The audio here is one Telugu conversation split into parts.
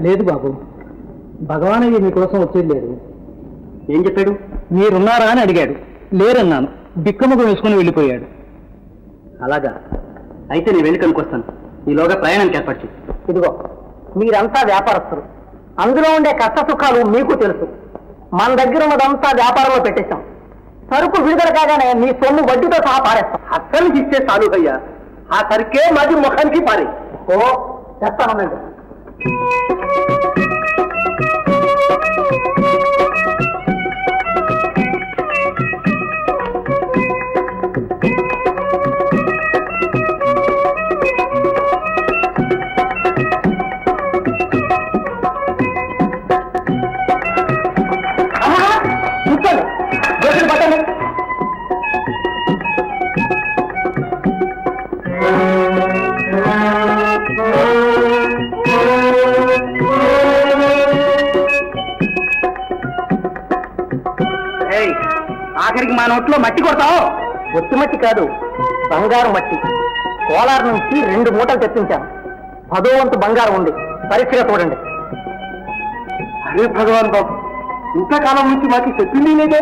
లేదు బాబు, భగవానయ్య మీకోసం వచ్చేది లేదు. ఏం చెప్పాడు? మీరున్నారా అని అడిగాడు. లేరన్నాను. బిక్కముఖం వేసుకుని వెళ్ళిపోయాడు. అలాగా? అయితే నేను వెళ్ళి కనుకొస్తాను. ఈలోగా ప్రయాణానికి ఏర్పాటు చేయి. ఇదిగో, మీరంతా వ్యాపారస్తులు, అందులో ఉండే కష్ట సుఖాలు మీకు తెలుసు. మన దగ్గర ఉన్నదంతా వ్యాపారంలో పెట్టేశాం. సరుకు విడుదల కాగానే మీ సొమ్ము వడ్డీతో సహా పారేస్తాం. అస్సలు ఇస్తే చాలు అయ్యా, ఆ సరికే మాది ముఖానికి పారే. ఓ చేస్తానండి. ఆఖరికి మా నోట్లో మట్టి కొడతావు. ఒత్తి మట్టి కాదు, బంగారు మట్టి. కోలార్ నుంచి 2 మూటలు తెప్పించాను. 10వ వంతు బంగారం ఉంది. పరీక్షగా చూడండి. అరే భగవాన్ బాబు, ఇంతకాలం నుంచి మాకు చెప్పింది లేదే.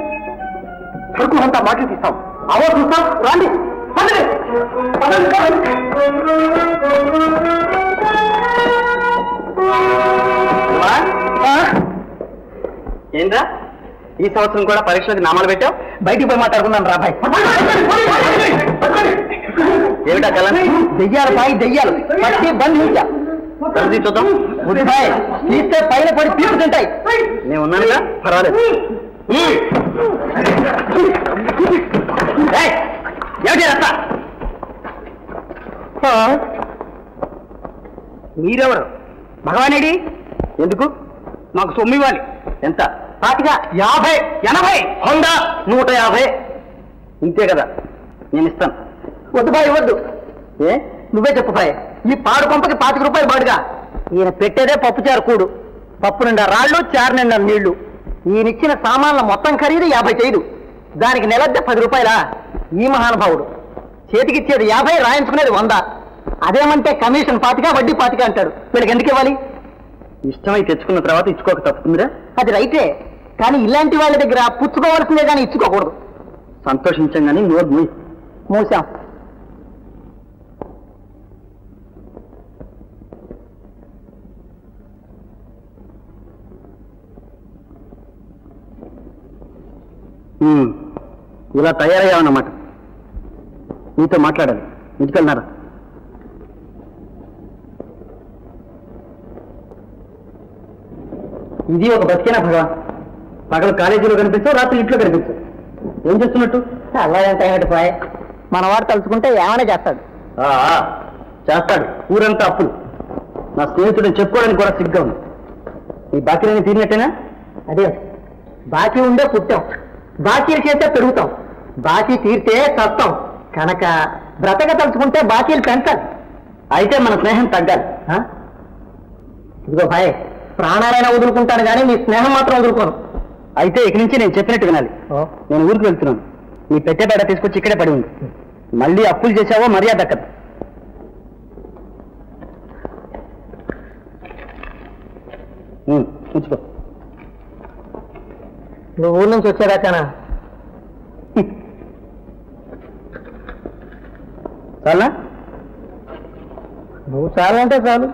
సరుకు అంతా మాకి తీస్తాం. అవో చూస్తాం. రాండి. ఏంద్రా, ఈ సంవత్సరం కూడా పరీక్షలకు నామాలు పెట్టావు? బయటికి పోయి మాట్లాడుకున్నాను రా భాయ్. ఏమిటా కల? దెయ్యాలు భాయ్, దెయ్యాలు. పట్టి బంధించా. కలిసి చూద్దాం. భాయ్ తీస్తే పైన పడి పీపు తింటాయి. నేను ఉన్నానుగా, పర్వాలేదు. ఏమిటి రస్తా? మీరెవరు? భగవానేడి? ఎందుకు? మాకు సొమ్ము ఇవ్వాలి. ఎంత? 50, 80, 100, 150. ఇంతే కదా, నేను ఇస్తాను. వద్దు బాయ్, వద్దు. ఏ నువ్వే చెప్పు బాయ్. ఈ పాడు పంపకి 25 రూపాయలు బాడుగా. ఈయన పెట్టేదే పప్పుచారు కూడు. పప్పు నిండా రాళ్ళు, చారు నిండా నీళ్లు. ఈయనిచ్చిన సామాన్ల మొత్తం ఖరీదు 50 దానికి నెలద్దే 10 రూపాయలా? ఈ మహానుభావుడు చేతికిచ్చేది 50, రాయించుకునేది 100. అదేమంటే కమిషన్ 25, వడ్డీ 25 అంటాడు. వీళ్ళకి ఎందుకు ఇవ్వాలి? ఇష్టమై తెచ్చుకున్న తర్వాత ఇచ్చుకోక తప్పుతుందిరా. అది రైటే, కానీ ఇలాంటి వాళ్ళ దగ్గర పుచ్చుకోవాల్సిందే కానీ ఇచ్చుకోకూడదు. సంతోషించాం కానీ నోరు మూసాం. ఇలా తయారయ్యామన్నమాట. నీతో మాట్లాడాలి. ఇంటికెళ్ళినారా? ఇది ఒక బతికేనా భగవాన్? పగలు కాలేజీలో కనిపించు, రాత్రి ఇంట్లో కనిపించు. ఏం చేస్తున్నట్టు? అల్లాడంటే పోయ్. మనవాడు తలుచుకుంటే ఏమైనా చేస్తాడు. చేస్తాడు. ఊరంతా అప్పులు. నా స్నేహితుడిని చెప్పుకోవడానికి కూడా సిగ్గా ఉంది. ఈ బాకీలని తీరినట్టేనా? అదే, బాకీ ఉండే పుట్టాం, బాకీలు చేస్తే పెరుగుతాం, బాకీ తీరితే చస్తాం. కనుక బ్రతక తలుచుకుంటే బాకీలు పెంచాలి. అయితే మన స్నేహం తగ్గాలి. ఇదిగో భాయ్, ప్రాణాలైనా వదులుకుంటాను కానీ నీ స్నేహం మాత్రం వదులుకోను. అయితే ఇక నుంచి నేను చెప్పినట్టు వినాలి. నేను ఊరికి వెళ్తున్నాను. నీ పెట్టే బేడ తీసుకొచ్చి ఇక్కడే పడి ఉంది. మళ్ళీ అప్పులు చేసావో మర్యాద దక్కదు. ఉంచుకో. నువ్వు ఊరి నుంచి వచ్చేదాకానా? చాలా? నువ్వు చాలంటే చాలు.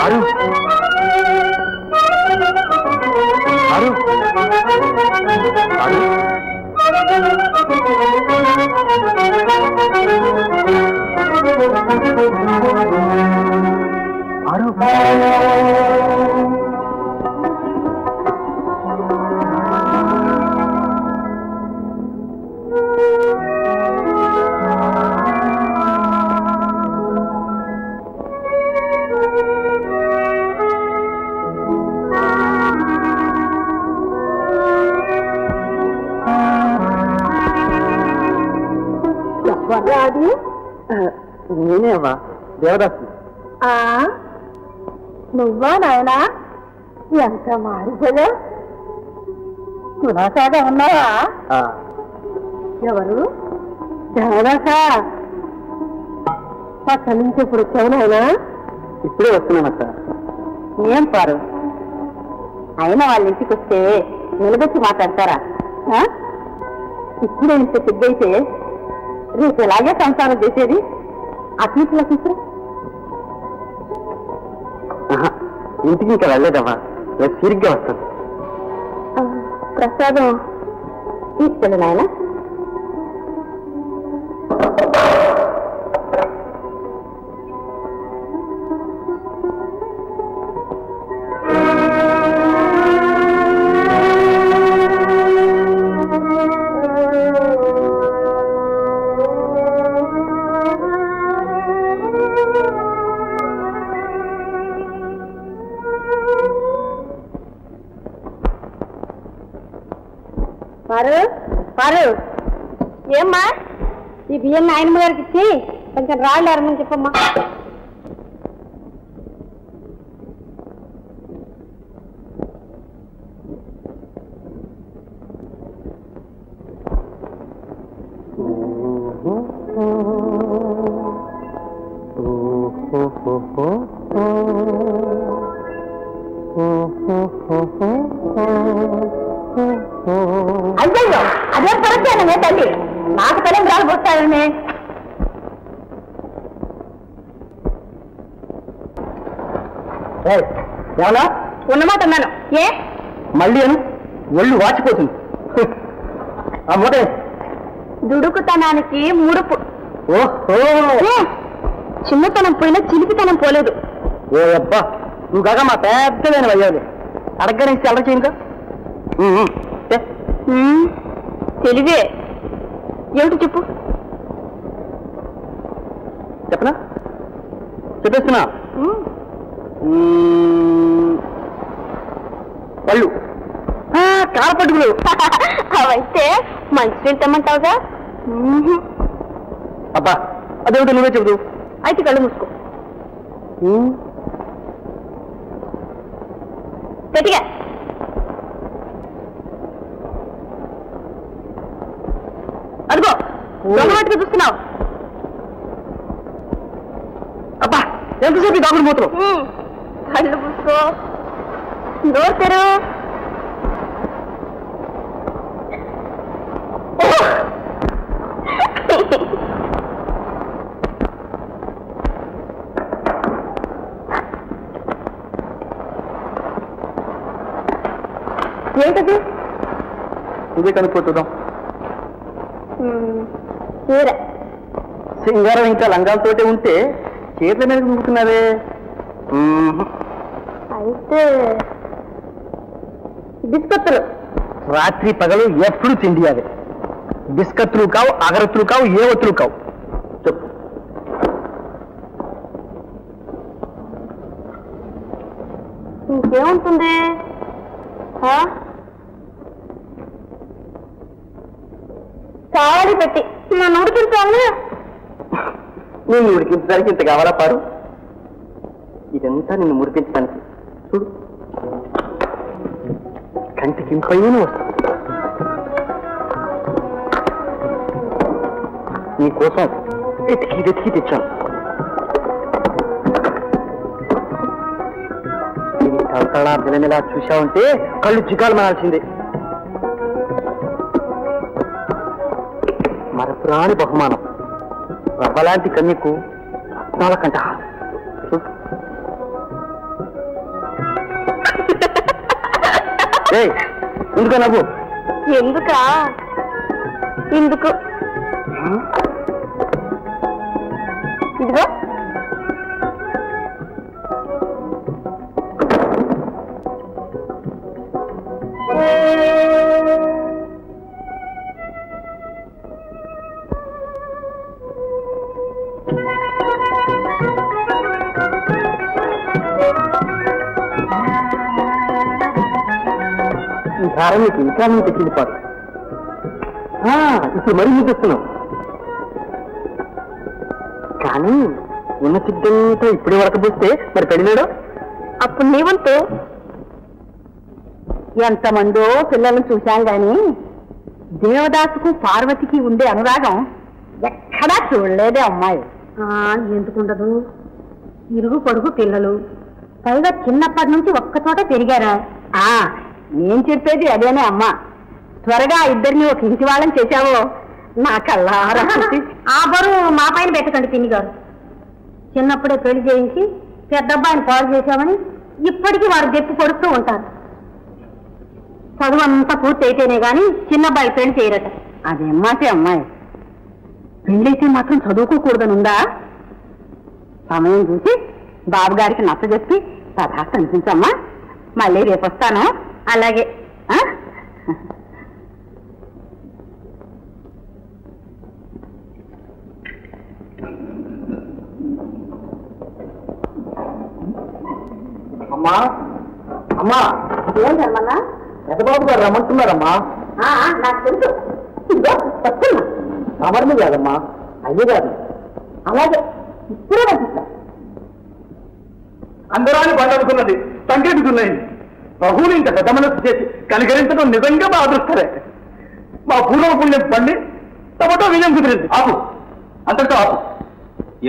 ఆరు ఆరు ఆరు అది నేనేవా? దేవదాసు. నువ్వా నాయనా? ఎంత మారిపోయా? కులాసాగా ఉన్నావా? ఎవరు? దేవదాసా? అక్కడి నుంచి ఇప్పుడు వచ్చావు నాయనా? ఇప్పుడే వస్తున్నానక్క. ఏం పారు, అయినా వాళ్ళ ఇంటికి వస్తే నిలబెట్టి మాట్లాడతారా? ఇప్పుడే ఇంత పెద్దయితే రేపు ఎలాగే సంసారం చేసేది? అట్లా చూసు. ఇంటికి ఇంకా వెళ్ళలేదమ్మా, రేపు తిరిగ్గా వస్తాను. ప్రసాదం తీసుకెళ్ళు నాయన. పారు, ఏమ్మా ఈ బియ్యం నాయనమ్మ గారికి ఇచ్చి కొంచెం రాళ్ళు అరమని చెప్పమ్మా. అయ్యో, అదే పరచానే తల్లి, నాకు తల్లి రాలు పోతాడనే. ఏమన్నా ఉన్నమాట అన్నాను. ఏ మళ్ళీ అను, ఒళ్ళు వాచిపోతుంది. ఆ మూట దుడుకుతనానికి ముడుపు. ఓహో, చిన్నతనం పోయినా చిలిపితనం పోలేదు. ఓ అబ్బా, నువ్వు కాక మా పెద్దదైన అయ్యాలి. అడగ్గానే అలర చేయనుక. తెలివే ఏమిటి చెప్పు. చెప్పనా? చెప్పేస్తున్నా. పళ్ళు, కారపట్టుకులు. అవైతే మంచి తెమ్మంటావుగా. అబ్బా, అదేమిటో నువ్వే చెబుతూ. అయితే కళ్ళు మూసుకో. గట్టిగా. అదిగో దొంగట్టుగా చూస్తున్నావు. అబ్బా, ఎంతసేపు దాగుడు మూతలు. కళ్ళు మూసుకో, నోరు తెరు. ఏంటది? ఇదే కనుక్కోతుందాం. చీర సింగారం ఇంకా లంగాలతోటే ఉంటే చేతుల మీద నూకుతున్నావే. అయితే బిస్కత్తులు. రాత్రి పగలు ఎప్పుడు తిండి అవే. బిస్కత్తులు కావు, అగరత్తులు కావు, ఏ ఒత్తులు కావు. చెప్పు. ఇంకేముంటుంది? కావాలి పెట్టి నన్ను ఉడికించాను. నేను ఉడికించడానికి ఇంత కావాలా పారు? ఇదంతా నిన్ను ముడిపించడానికి. చూడు, కంటికి పైన వస్తుంది. నీకోసం వెతికి తెచ్చాను. ఇది తలతళా బిలమిలా చూశావంటే కళ్ళు చికాలు మానాల్సిందే. మరపురాని బహుమానం, రవ్వలాంటి కన్యకు రత్నాల కంఠహారం. ఎందుక నవ్వు? ఎందుకా? ఎందుకు? ఇదిగో ఈ ధారం నీకు ఇంకా నువ్వు తెచ్చింది పాటు. ఇప్పుడు మరీ ముద్దిస్తున్నావు. కానీ ఉన్న సిద్ధంతో ఇప్పుడే వరకపోతే మరి పెళ్ళాడు. అప్పుడు నీ వంతు. ఎంతమందో పిల్లలను చూశాం గాని దేవదాసుకు పార్వతికి ఉండే అనురాగం ఎక్కడా చూడలేదే అమ్మాయి. ఎందుకుండదు, ఇరుగు పొడుగు పిల్లలు, పైగా చిన్నప్పటి నుంచి ఒక్కచోట పెరిగారా. నేను చెప్పేది అదేనే అమ్మా. త్వరగా ఇద్దరిని ఒక ఇంటి వాళ్ళని చేశావో నా కళ్ళారా. ఆ బరువు మా పైన పెట్టకండి పిన్ని గారు. చిన్నప్పుడే పెళ్లి చేయించి పెద్ద అబ్బాయిని పాడు చేశామని ఇప్పటికీ వారు దెప్పి కొడుతూ ఉంటారు. చదువు అంతా పూర్తి అయితేనే గాని చిన్నబ్బాయి పెళ్లి చేయరట. అదేమ్మాటే అమ్మాయి, పెళ్ళైతే మాత్రం చదువుకోకూడదనుందా? సమయం చూసి బాబు గారికి నచ్చ చెప్పి సదా కనిపించమ్మా. మళ్ళీ రేపు వస్తాను. అలాగే. అమ్మా అమ్మా, ఏంటమ్మా? పెద్దబాబు గారు రమ్మంటున్నారమ్మా. నాకు తెలుసు. అమర్ని కాదమ్మా, అయ్యే కాదు. అలాగే ఇప్పుడే పంపిస్తా. అందరాని పండుకున్నది సంకేతుకున్నాయి. బహువులు ఇంత పెద్ద మనసు చేసి కనికరించడం నిజంగా మా అదృష్టరే. మా పూర్వ పుణ్యం పండి తమతో విజయం కుదిరింది. ఆపు, అంతటితో ఆపు.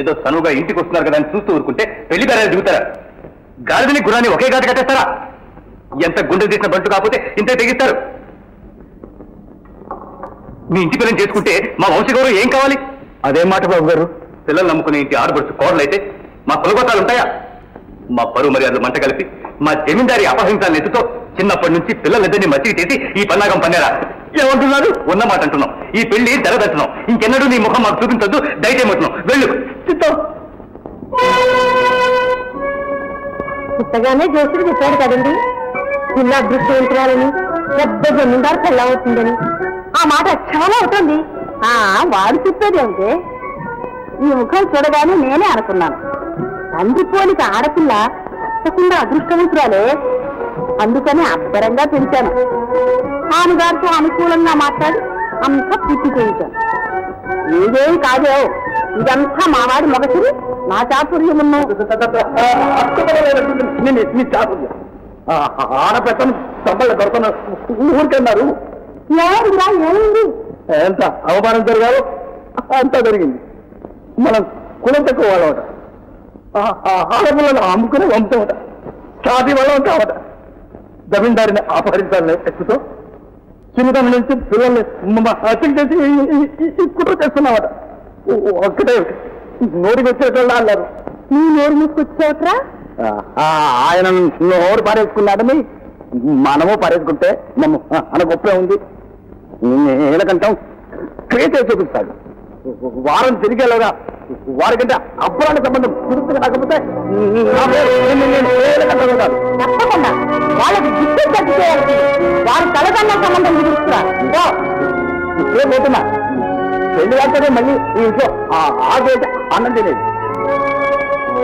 ఏదో సనువుగా ఇంటికి వస్తున్నారు కదా అని చూస్తూ ఊరుకుంటే పెళ్లి బేరాలు దిగుతారా? గాడిదని గురాన్ని ఒకే గాడి కట్టేస్తారా? ఎంత గుండె తీసిన బంటు కాకపోతే ఇంతే తెగిస్తారు. మీ ఇంటి పిల్లని చేసుకుంటే మా వంశగౌరవం ఏం కావాలి? అదేం మాట బాబు గారు. పిల్లలు నమ్ముకునే ఇంటి ఆడబడుచు కోడలు అయితే మా కులగోతాలు ఉంటాయా? మా పరువు మర్యాదలు మంట కలిపి మా జమీందారి అపహింసాన్ని ఎత్తుతో చిన్నప్పటి నుంచి పిల్లలిద్దరిని మచ్చికి చేసి ఈ పన్నాగం పన్నారా? ఏమంటున్నారు? ఉన్నమాట అంటున్నాం. ఈ పెళ్లి జరగదంటున్నాం. ఇంకెన్నడూ నీ ముఖం మాకు చూపించద్దు, దయచేయమంటున్నాం. వెళ్ళు. పుట్టగానే జోసుడు చెప్పాడు కదండి, పిల్ల అదృష్టవంతురాలని, పెద్ద జమీందారు పెళ్ళవుతుందని. ఆ మాట చాలా అవుతుంది. వాడు చెప్పేది అంటే ఈ ముఖం చూడగానే నేనే అనుకున్నాను. అందుకోనికి ఆడపిల్ల తప్పకుండా అదృష్టవంతురాలే. అందుకని అబ్బరంగా పెంచాను. ఆమె గారితో అనుకూలంగా మాట్లాడి అంతా పూర్తి చేయించాను. ఏదేం కాదో, ఇదంతా మావాడి మొగసిరి, నా చాతుర్యమును. ఆడపెట్టను సబ్బళ్ళు దొరకన ఊరికన్నారు. ఏమిరా ఏమైంది? ఎంత అవమానం జరిగారో అంతా జరిగింది. మనం కులం తక్కువ వాళ్ళమట, ఆడపిల్లను అమ్ముకునే వంశమట, సాటి వాళ్ళం కావట. జమీందారిని అపహరించాలని ఎక్కుతో చిన్నతనం నుంచి పిల్లల్ని హత్య చేసి కుట్ర చేస్తున్నామట. ఒక్కటే నోటికి వచ్చేటోళ్ళు అన్నారు. నీ నోరు మూసుకొచ్చావుట్రా? ఆయన నోరు పారేసుకున్నాడని మనము పారేసుకుంటే మన గొప్పే ఉంది. ఏలకంటాం క్రియేట్ చూపిస్తాడు. వారం తిరిగేలాగా వారికంటే అబ్బరాని సంబంధం కుదుర్చుకు రాకపోతే తప్పకుండా వాళ్ళకి గిఫ్ట్ ఖర్చు చేయాలి. వారి తలకన్నా సంబంధం కుదుర్చురా. ఇప్పుడే పోతున్నా. పెళ్లి కాకపోతే మళ్ళీ ఈ ఇంట్లో ఆగేది అన్నం తినేది.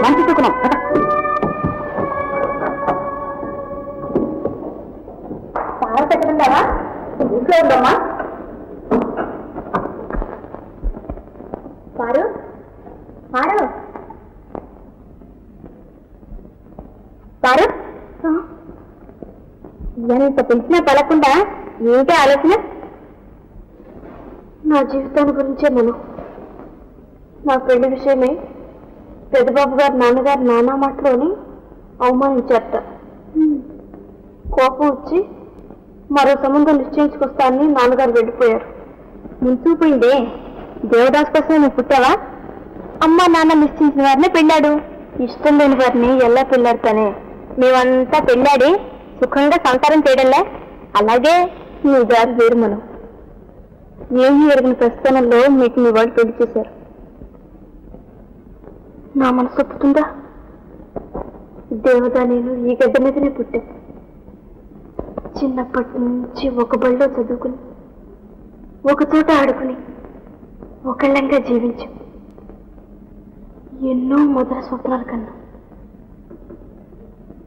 మంచి చుకున్నాం కదా. చాలా పెట్టకుండావా? ఇంట్లో ఉందమ్మా. పారు పారు పారు, ఇంత పిలిచినా పలకుండా ఏంటి ఆలోచన? నా జీవితాన్ని గురించే నేను. నా పెళ్లి విషయమే పెద్దబాబు గారు నాన్నగారు నానా మాటలోని అవమానించారట. కోపం వచ్చి మరో సంబంధం నిశ్చయించుకొస్తానని నాన్నగారు వెళ్ళిపోయారు. ముంచుకుపోయిందే. దేవదాస్ కోసం నువ్వు పుట్టావా? అమ్మ నాన్న నిశ్చయించిన వారినే పెళ్ళాడు. ఇష్టం లేని వారిని ఎలా పెళ్ళాడుతానే? మేమంతా పెళ్ళాడి సుఖంగా సంసారం చేయడంలే. అలాగే నీ దారి వేరు. మనం ఏమీ ఎరిగిన ప్రస్థానంలో మీకు మీ వాళ్ళు పెళ్లి చేశారు. నా మనసు ఒప్పుతుందా? దేవత నేను ఈ గడ్డ మీదనే పుట్టా. చిన్నప్పటి నుంచి ఒక బడిలో చదువుకుని, ఒక చోట ఆడుకుని, ఒకళ్ళంగా జీవించు. ఎన్నో మొదల స్వప్నాలు కన్నా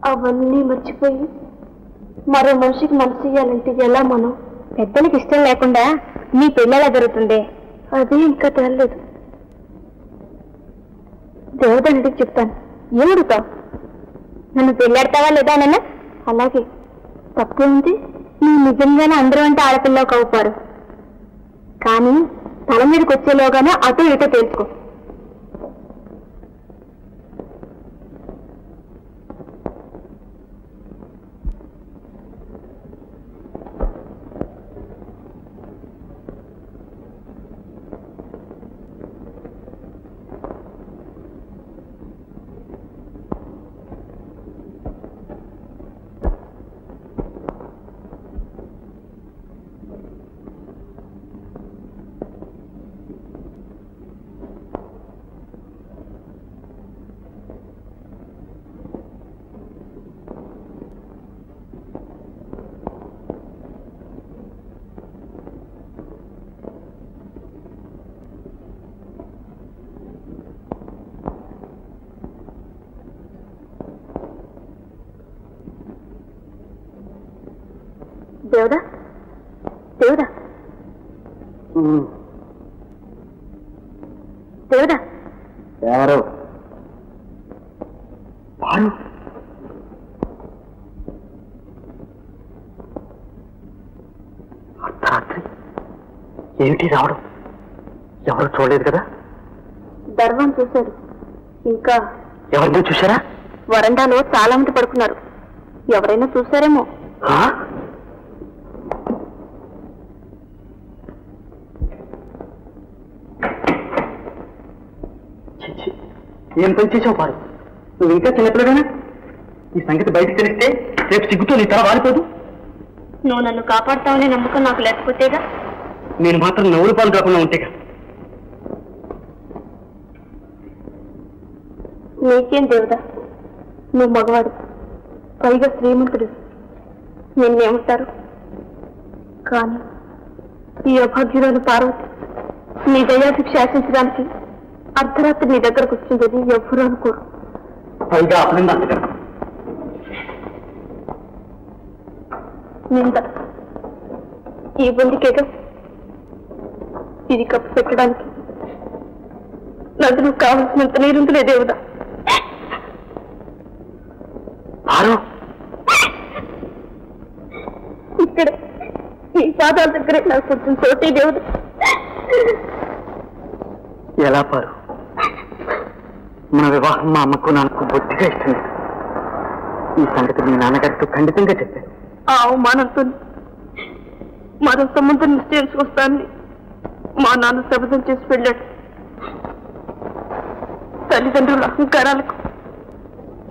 అవన్నీ మర్చిపోయి మరో మనిషికి మనసు ఇయ్యాలంటే ఎలా? మనం పెద్దలకి ఇష్టం లేకుండా నీ పెళ్ళెలా జరుగుతుంది? అదే ఇంకా తేలలేదు. దేవతనికి చెప్తాను. ఏమడుగుతావు? నన్ను పెళ్ళాడతావా లేదా నాన్న? అలాగే తప్పేంటి? నువ్వు నిజంగానే అందరూ అంటే ఆడపిల్లవు కవుపారు. కానీ తల మీదకి వచ్చేలోగానే అటు ఇటో తెలుసుకో. దేవుడా, దేవుడా, దేవుడా. ఎవరు? భాను. అర్ధరాత్రి ఏమిటి రావడం? ఎవరు చూడలేదు కదా? దర్వం చూశారు. ఇంకా ఎవరిని చూశారా? వరండాలో చాలా మంది పడుకున్నారు. ఎవరైనా చూశారేమో. ఏం పని చేసావు పారు? నువ్వు ఇంకా చిన్నపిల్లడేనా? ఈ సంగతి బయటకు తెలిస్తే రేపు సిగ్గుతో నీ తల వారిపోదు. నువ్వు నన్ను కాపాడుతావనే నమ్మకం నాకు లేకపోతేగా. నేను మాత్రం నవ్వులు పాలు కాకుండా ఉంటేగా. నీకేం దేవుడా, నువ్వు మగవాడు, పైగా శ్రీమంతుడు, నిన్నేమంటారు? కానీ ఈ అభాగ్యురాలు పార్వతి నీ దయాశిక్ష ఆశించడానికి అర్ధరాత్రి నీ దగ్గరకు వచ్చిందని ఎవ్వరూ అనుకోరు. పైగా అభినందన నింద ఈ బొందికేగా. ఇది కప్పు పెట్టడానికి నదులు కావలసినంత నీరుంటులే దేవుడా. ఇక్కడ ఈ పాదాల దగ్గరే నాకు కొంచెం చోటే దేవుడు. ఎలా పారు? మన వివాహం మా అమ్మకు నాకు బొత్తిగా ఇష్టం లేదు. ఈ సంగతి మీ నాన్నగారితో ఖండితంగా చెప్పాను. ఆ అవమానంతో మరో సంబంధం నిశ్చయించుకొస్తానని మా నాన్న శపథం చేసి వెళ్ళాడు. తల్లిదండ్రుల అహంకారాలకు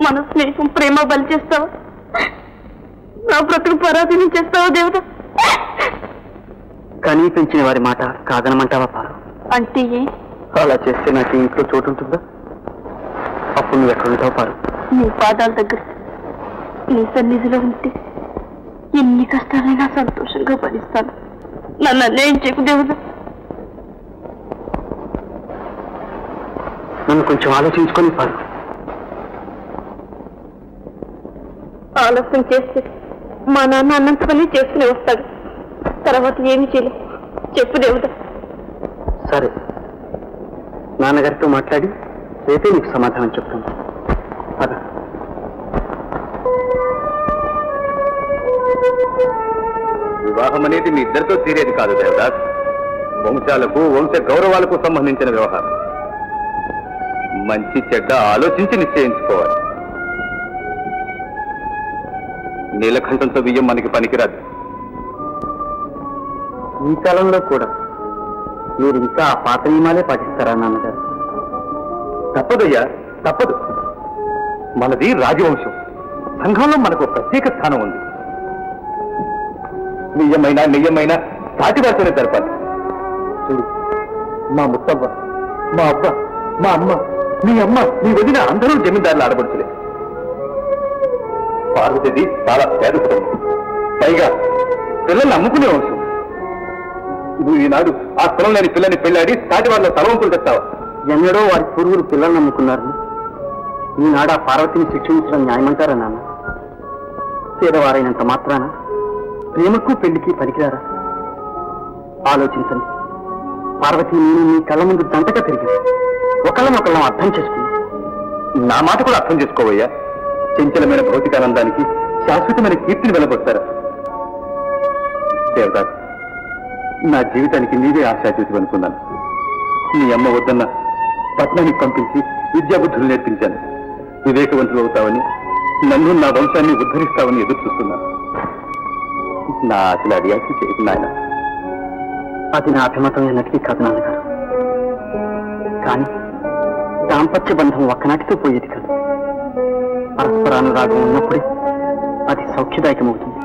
మన స్నేహం ప్రేమ బలి చేస్తావా? నా బ్రతుకు పరాధీనం చేస్తావా దేవుడా? కానీ పెంచిన వారి మాట కాదనమంటావా పారు? అంటే అలా చేస్తే నాకు ఇంట్లో చోటు ఉంటుందా? అప్పుడు నువ్వు ఎక్కడుంటావు పారు? నీ పాదాల దగ్గర నీ సన్నిధిలో ఉంటే ఎన్ని కష్టాలైనా సంతోషంగా భరిస్తాను. నన్ను అన్యాయం చేయకు దేవుడా. నన్ను కొంచెం ఆలోచించుకొని పారు. ఆలస్యం చేస్తే మా నాన్న అన్నంత పని చేసుకుని వస్తాడు. తర్వాత ఏమి చేయలేదు. చెప్పు దేవుడా. సరే, నాన్నగారితో మాట్లాడి రేపే నీకు సమాధానం చెప్తాను. అదా వివాహం అనేది మీ ఇద్దరితో తీరేది కాదు దేవదాస్. వంశాలకు వంశ గౌరవాలకు సంబంధించిన వ్యవహారం. మంచి చెడ్డ ఆలోచించి నిశ్చయించుకోవాలి. నీలకంఠంతో బియ్యం మనకి పనికిరాదు. ఈ కాలంలో కూడా మీరు ఇంకా ఆ పాత నియమాలే పాటిస్తారా నాన్నగారు? తప్పదయ్యా, తప్పదు. మనది రాజవంశం. సంఘంలో మనకు ప్రత్యేక స్థానం ఉంది. నియ్యమైనా నెయ్యమైనా సాటి వారితోనే జరపాలి. చూడు, మా ముత్తవ్వ, మా అబ్బ, మా అమ్మ, మీ అమ్మ, మీ వదిన అందరూ జమీందారులు ఆడబడుచులే. పార్వతిది చాలా పేద కుటుంబం. పైగా పిల్లల్ని అమ్ముకునే వంశం. నువ్వు ఈనాడు ఆ కులం లేని పిల్లని పెళ్ళాడి సాటి వాళ్ళ తలవంపులు తెస్తావా? ఎన్నడో వారి పూర్వులు పిల్లలు నమ్ముకున్నారు. ఈనాడు ఆ పార్వతిని శిక్షించడం న్యాయమంటారా నాన్న? పేదవారైనంత మాత్రాన ప్రేమకు పెళ్లికి పనికిరారా? ఆలోచించండి. పార్వతి నేను మీ కళ్ళ ముందు దంటగా తిరిగింది. ఒకళ్ళనొకళ్ళం అర్థం చేసుకుని. నా మాట కూడా అర్థం చేసుకోవయ్యా. చంచలమైన భౌతికానందానికి శాశ్వతమైన కీర్తిని వెలబొస్తారా? దేవదాస్, నా జీవితానికి నీవే ఆశాజ్యోతి అనుకున్నాను. నీ అమ్మ వద్దన్న పట్నానికి పంపించి విద్యాబుద్ధులు నేర్పించాను. వివేకవంతులు అవుతావని, నన్ను నా వంశాన్ని ఉద్ధరిస్తావని ఎదురు చూస్తున్నాను. నా ఆశలు అది ఆశ చేయకు నాయన. అది నా అభిమతమైనటికి కాదు నాన్నగారు. కానీ దాంపత్య బంధం ఒక్కనాటితో పోయేది కాదు. పరస్పరానురాగం ఉన్నప్పుడే అది సౌఖ్యదాయకమవుతుంది.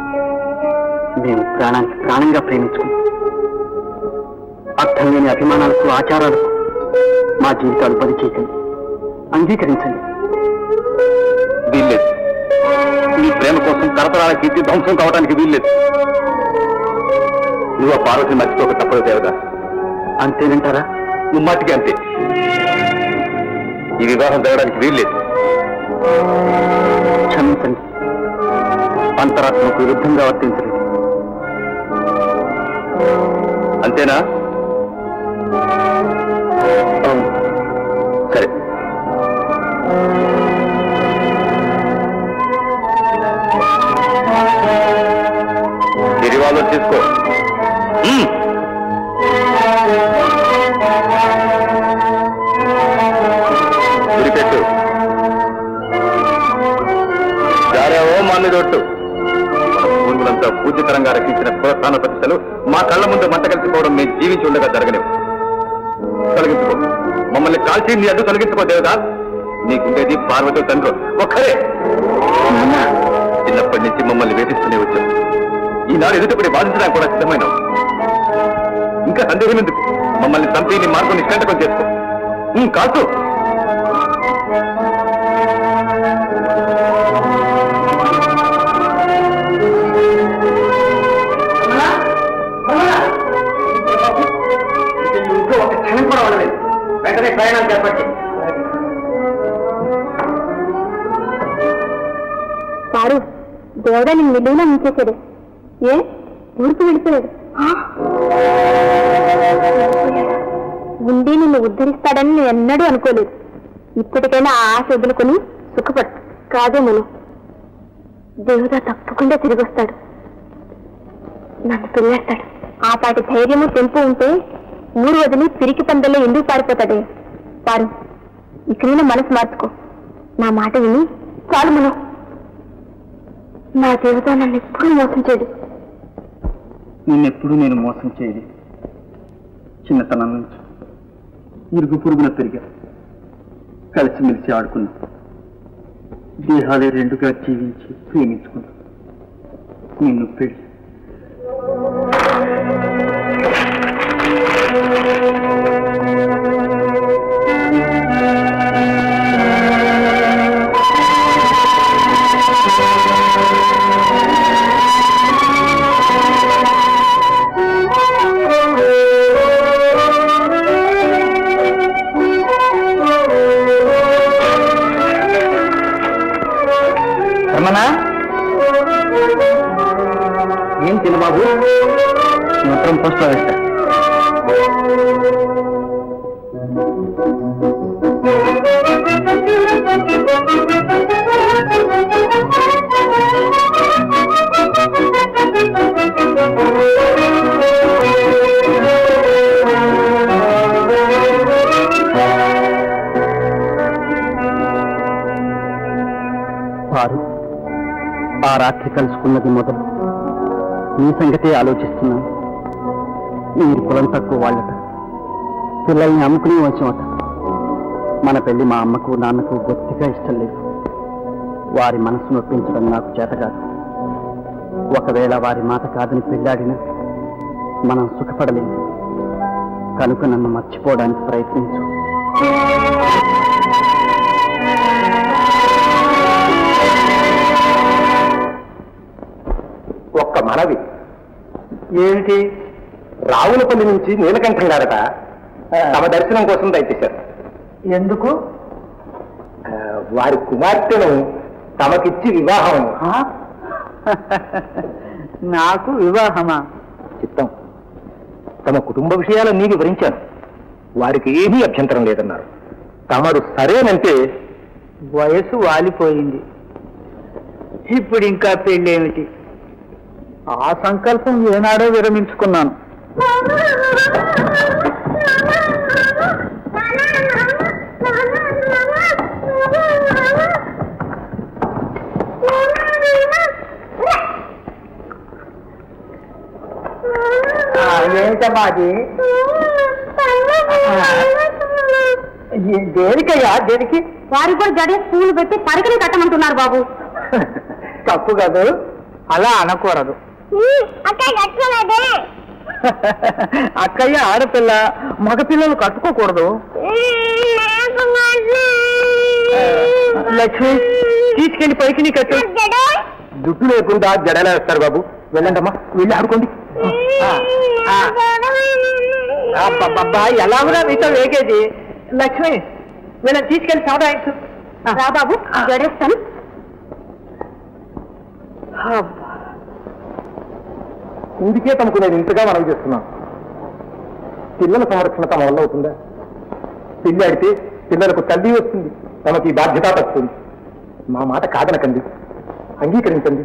మేము ప్రాణానికి ప్రాణంగా ప్రేమించుకున్నాం. అర్థం లేని అభిమానాలకు, ఆచారాలకు మా జీవితాలు బలి చేయకండి. అంగీకరించండి. వీల్లేదు. నీ ప్రేమ కోసం తరతరాల కీర్తి ధ్వంసం కావడానికి వీల్లేదు. నువ్వు ఆ పార్వతిని మర్చిపోక తప్పదు దేవదాస్. అంతేనంటారా? ముమ్మాటికి అంతే. ఈ వివాహం జరగడానికి వీల్లేదు. క్షమించండి, అంతరాత్మకు విరుద్ధంగా వర్తించలేదు. అంతేనా? అవును. సరే. రివాల్వర్ తీసుకో. గురిపెట్టు. జారేవో మన్నిదొట్టు. మన పూర్వులంతా పూజ్యతరంగా రక్షించిన ప్రోత్సాహన ప్రతిష్టలు మా కళ్ళ ముందు మంట కలిసిపోవడం మేము జీవించి ఉండగా జరగలేవు. తొలగించుకో. మమ్మల్ని కాల్చి నీ అడ్డు తొలగించుకో దేవదా. నీకుండేది పార్వతి తండ్రి ఒక్కరే. చిన్నప్పటి నుంచి మమ్మల్ని వేధిస్తూనే వచ్చాం. ఈనాడు ఎదుటిపడి బాధించడానికి కూడా సిద్ధమైనాం. ఇంకా సందేహం ఎందుకు? మమ్మల్ని చంపి నీ మార్గం నిష్కంటకం చేసుకో. కాదు. ఒక క్షణం కూడా ఉండలేదు. వెంటనే ప్రయాణం చేపట్టి. సారు, దేవుడా నిన్ను నిలువునా ఉంచేశాడు. ఏ ఊరికి వెళ్ళిపోయాడు. ఉండి నిన్ను ఉద్ధరిస్తాడని నేను ఎన్నడూ అనుకోలేదు. ఇప్పటికైనా ఆ ఆశ వదులుకొని సుఖపడు. కాదే మనం దేవుడా తప్పకుండా తిరిగి వస్తాడు. నన్ను పెళ్ళేస్తాడు. ఆ పాటి ధైర్యము తెంపు ఉంటే ఊరు వదిలి పిరికి పందల్లో ఎందుకు పారిపోతాడే? పారు, ఇకనైనా మనసు మార్చుకో. నా మాట విని చాలు. మనం నా దేవత నన్ను ఎప్పుడూ మోసం చేయడు. నిన్నెప్పుడు నేను మోసం చేయదు. చిన్నతనం నుంచి ఇరుగు పురుగున పెరిగా. కలిసిమెలిసి ఆడుకున్నా. దేహాలే రెండుగా జీవించి ప్రేమించుకున్నా. నిన్ను పెళ్లి ఏం చిన్నబాబు? మాత్రం పోస్ట్లో వేస్తా. వారు ఆ రాత్రి కలుసుకున్నది మొదలు నీ సంగతే ఆలోచిస్తున్నాను. మీరు కులం తక్కువ వాళ్ళట, పిల్లల్ని అమ్ముకునే వచ్చామట. మన పెళ్లి మా అమ్మకు నాన్నకు గట్టిగా ఇష్టం లేదు. వారి మనసు నొప్పించడం నాకు చేత కాదు. ఒకవేళ వారి మాట కాదని పెళ్ళాడినా మనం సుఖపడలేము. కనుక నన్ను మర్చిపోవడానికి ప్రయత్నించు. ఒక్క మనవి. ఏమిటి? రావులపల్లి నుంచి నీలకంఠం గారట తమ దర్శనం కోసం దయచేశారు. ఎందుకు? వారి కుమార్తెను తమకిచ్చి వివాహం. నాకు వివాహమా? చిత్తం. తమ కుటుంబ విషయాలన్నీ వివరించాను. వారికి ఏమీ అభ్యంతరం లేదన్నారు. తమరు సరేనంటే వయసు వాలిపోయింది. ఇప్పుడు ఇంకా పెళ్ళేమిటి? ఆ సంకల్పం ఏనాడో విరమించుకున్నాను. ఏంటమ్మా అది? దేనికయ్యా? దేనికి? వారికి కూడా జడే స్కూల్ పెట్టి పరికని కట్టమంటున్నారు బాబు. తప్పు కాదు, అలా అనకూడదు. అక్కయ్య ఆడపిల్ల, మగపిల్లలు కట్టుకోకూడదు. లక్ష్మి, తీసుకెళ్లి పైకి నీ కట్టు. జుట్టు లేకుండా జడలా వేస్తారు బాబు. వెళ్ళండమ్మా, వెళ్ళి ఆడుకోండి. ఎలా కూడా మీతో వేగేది. లక్ష్మి, వీళ్ళని తీసుకెళ్లి సౌదాయించు. రా బాబు, జడేస్తాను. ఇందుకే తమకు నేను ఇంతగా మనవి చేస్తున్నాను. పిల్లల సంరక్షణ తమ వల్ల అవుతుందా? పిల్లి అడితే పిల్లలకు తల్లి వస్తుంది, తమకి బాధ్యత వస్తుంది. మా మాట కాదనకండి, అంగీకరించండి.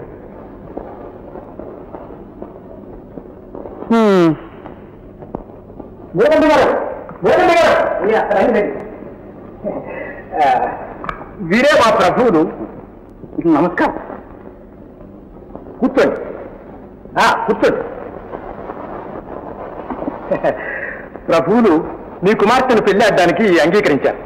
వీరే మా ప్రభువులు. నమస్కారం. కూర్చోండి, కూర్చోండి. ప్రభువులు మీ కుమార్తెను పెళ్లి ఆడడానికి అంగీకరించారు.